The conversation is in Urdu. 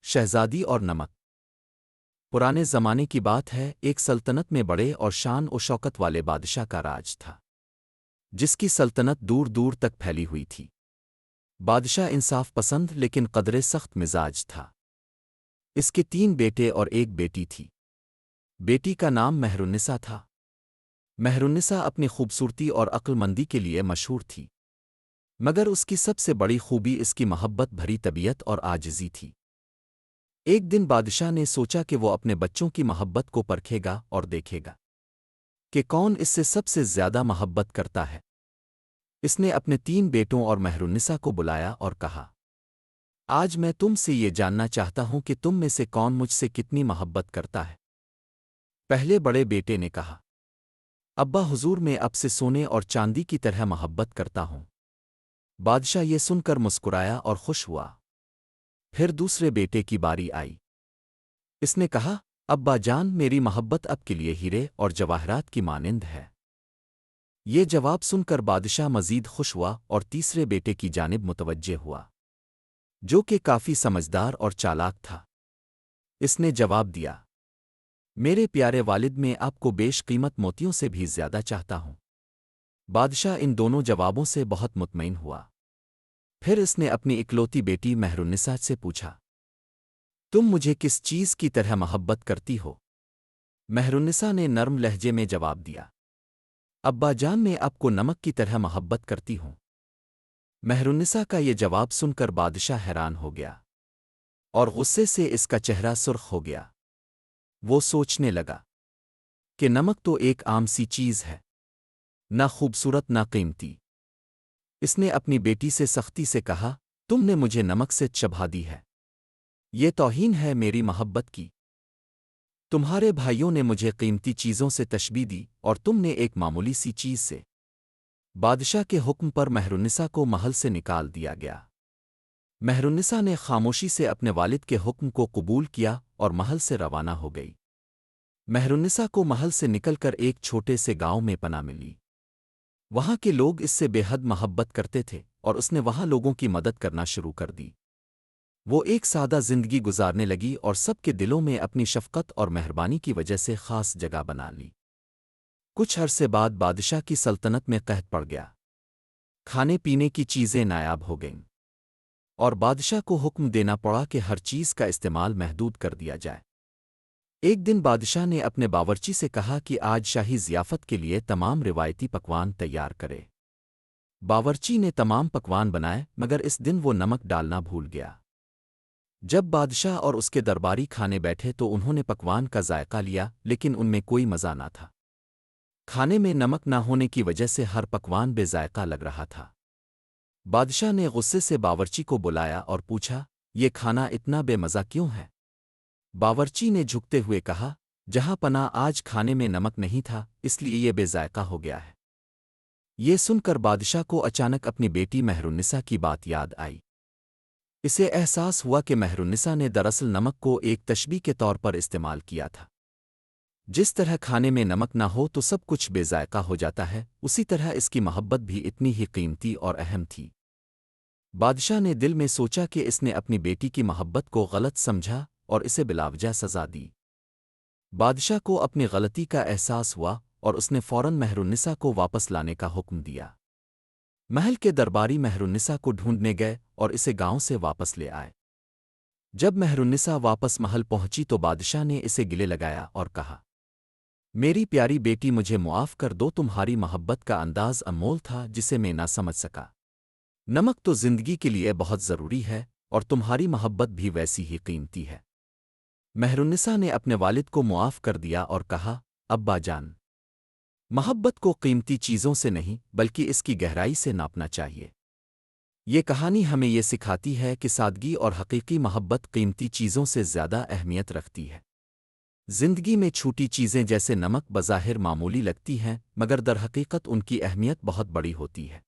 شہزادی اور نمک۔ پرانے زمانے کی بات ہے، ایک سلطنت میں بڑے اور شان و شوکت والے بادشاہ کا راج تھا، جس کی سلطنت دور دور تک پھیلی ہوئی تھی۔ بادشاہ انصاف پسند لیکن قدرے سخت مزاج تھا۔ اس کے 3 بیٹے اور ایک بیٹی تھی۔ بیٹی کا نام مہرالنساء تھا۔ مہرالنساء اپنی خوبصورتی اور عقل مندی کے لیے مشہور تھی، مگر اس کی سب سے بڑی خوبی اس کی محبت بھری طبیعت اور عاجزی تھی۔ ایک دن بادشاہ نے سوچا کہ وہ اپنے بچوں کی محبت کو پرکھے گا اور دیکھے گا کہ کون اس سے سب سے زیادہ محبت کرتا ہے۔ اس نے اپنے 3 بیٹوں اور مہرالنساء کو بلایا اور کہا، آج میں تم سے یہ جاننا چاہتا ہوں کہ تم میں سے کون مجھ سے کتنی محبت کرتا ہے۔ پہلے بڑے بیٹے نے کہا، ابا حضور، میں اب سے سونے اور چاندی کی طرح محبت کرتا ہوں۔ بادشاہ یہ سن کر مسکرایا اور خوش ہوا۔ پھر دوسرے بیٹے کی باری آئی۔ اس نے کہا، ابا جان، میری محبت اب کے لیے ہیرے اور جواہرات کی مانند ہے۔ یہ جواب سن کر بادشاہ مزید خوش ہوا اور تیسرے بیٹے کی جانب متوجہ ہوا، جو کہ کافی سمجھدار اور چالاک تھا۔ اس نے جواب دیا، میرے پیارے والد، میں آپ کو بیش قیمت موتیوں سے بھی زیادہ چاہتا ہوں۔ بادشاہ ان دونوں جوابوں سے بہت مطمئن ہوا۔ پھر اس نے اپنی اکلوتی بیٹی مہرالنساء سے پوچھا، تم مجھے کس چیز کی طرح محبت کرتی ہو؟ مہرالنساء نے نرم لہجے میں جواب دیا، ابا جان، میں آپ کو نمک کی طرح محبت کرتی ہوں۔ مہرالنساء کا یہ جواب سن کر بادشاہ حیران ہو گیا اور غصے سے اس کا چہرہ سرخ ہو گیا۔ وہ سوچنے لگا کہ نمک تو ایک عام سی چیز ہے، نہ خوبصورت نہ قیمتی۔ اس نے اپنی بیٹی سے سختی سے کہا، تم نے مجھے نمک سے چبھا دی ہے، یہ توہین ہے میری محبت کی۔ تمہارے بھائیوں نے مجھے قیمتی چیزوں سے تشبیہ دی اور تم نے ایک معمولی سی چیز سے۔ بادشاہ کے حکم پر مہرالنساء کو محل سے نکال دیا گیا۔ مہرالنساء نے خاموشی سے اپنے والد کے حکم کو قبول کیا اور محل سے روانہ ہو گئی۔ مہرالنساء کو محل سے نکل کر ایک چھوٹے سے گاؤں میں پناہ ملی۔ وہاں کے لوگ اس سے بے حد محبت کرتے تھے اور اس نے وہاں لوگوں کی مدد کرنا شروع کر دی۔ وہ ایک سادہ زندگی گزارنے لگی اور سب کے دلوں میں اپنی شفقت اور مہربانی کی وجہ سے خاص جگہ بنا لی۔ کچھ عرصے بعد بادشاہ کی سلطنت میں قحط پڑ گیا۔ کھانے پینے کی چیزیں نایاب ہو گئیں اور بادشاہ کو حکم دینا پڑا کہ ہر چیز کا استعمال محدود کر دیا جائے۔ ایک دن بادشاہ نے اپنے باورچی سے کہا کہ آج شاہی ضیافت کے لیے تمام روایتی پکوان تیار کرے۔ باورچی نے تمام پکوان بنائے، مگر اس دن وہ نمک ڈالنا بھول گیا۔ جب بادشاہ اور اس کے درباری کھانے بیٹھے تو انہوں نے پکوان کا ذائقہ لیا، لیکن ان میں کوئی مزہ نہ تھا۔ کھانے میں نمک نہ ہونے کی وجہ سے ہر پکوان بے ذائقہ لگ رہا تھا۔ بادشاہ نے غصے سے باورچی کو بلایا اور پوچھا، یہ کھانا اتنا بے مزہ کیوں ہے؟ باورچی نے جھکتے ہوئے کہا، جہاں پناہ آج کھانے میں نمک نہیں تھا، اس لیے یہ بے ذائقہ ہو گیا ہے۔ یہ سن کر بادشاہ کو اچانک اپنی بیٹی مہرالنساء کی بات یاد آئی۔ اسے احساس ہوا کہ مہرالنساء نے دراصل نمک کو ایک تشبیہ کے طور پر استعمال کیا تھا۔ جس طرح کھانے میں نمک نہ ہو تو سب کچھ بے ذائقہ ہو جاتا ہے، اسی طرح اس کی محبت بھی اتنی ہی قیمتی اور اہم تھی۔ بادشاہ نے دل میں سوچا کہ اس نے اپنی بیٹی کی محبت کو غلط سمجھا اور اسے بلاوجہ سزا دی۔ بادشاہ کو اپنی غلطی کا احساس ہوا اور اس نے فوراً مہرالنساء کو واپس لانے کا حکم دیا۔ محل کے درباری مہرالنساء کو ڈھونڈنے گئے اور اسے گاؤں سے واپس لے آئے۔ جب مہرالنساء واپس محل پہنچی تو بادشاہ نے اسے گلے لگایا اور کہا، میری پیاری بیٹی، مجھے معاف کر دو، تمہاری محبت کا انداز انمول تھا جسے میں نہ سمجھ سکا۔ نمک تو زندگی کے لیے بہت ضروری ہے اور تمہاری محبت بھی ویسی ہی قیمتی ہے۔ مہرالنساء نے اپنے والد کو معاف کر دیا اور کہا، ابا جان، محبت کو قیمتی چیزوں سے نہیں بلکہ اس کی گہرائی سے ناپنا چاہیے۔ یہ کہانی ہمیں یہ سکھاتی ہے کہ سادگی اور حقیقی محبت قیمتی چیزوں سے زیادہ اہمیت رکھتی ہے۔ زندگی میں چھوٹی چیزیں جیسے نمک بظاہر معمولی لگتی ہیں، مگر درحقیقت ان کی اہمیت بہت بڑی ہوتی ہے۔